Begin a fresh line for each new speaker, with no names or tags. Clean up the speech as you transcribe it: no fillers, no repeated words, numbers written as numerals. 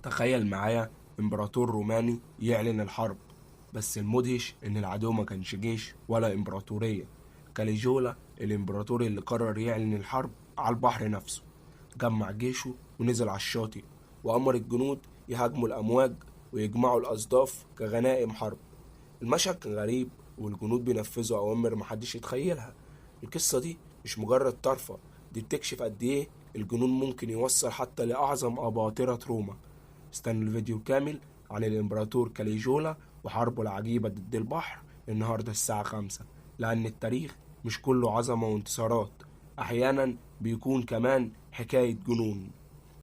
تخيل معايا امبراطور روماني يعلن الحرب، بس المدهش ان العدو ما كانش جيش ولا امبراطورية. كاليجولا الامبراطور اللي قرر يعلن الحرب على البحر نفسه، جمع جيشه ونزل على الشاطئ وأمر الجنود يهاجموا الأمواج ويجمعوا الأصداف كغنائم حرب. المشهد كان غريب والجنود بينفذوا أوامر محدش يتخيلها. القصة دي مش مجرد طرفة، دي بتكشف قد إيه الجنون ممكن يوصل حتى لأعظم أباطرة روما. استنوا الفيديو كامل عن الإمبراطور كاليجولا وحربه العجيبة ضد البحر النهاردة الساعة 5، لأن التاريخ مش كله عظمة وانتصارات، أحيانا بيكون كمان حكاية جنون.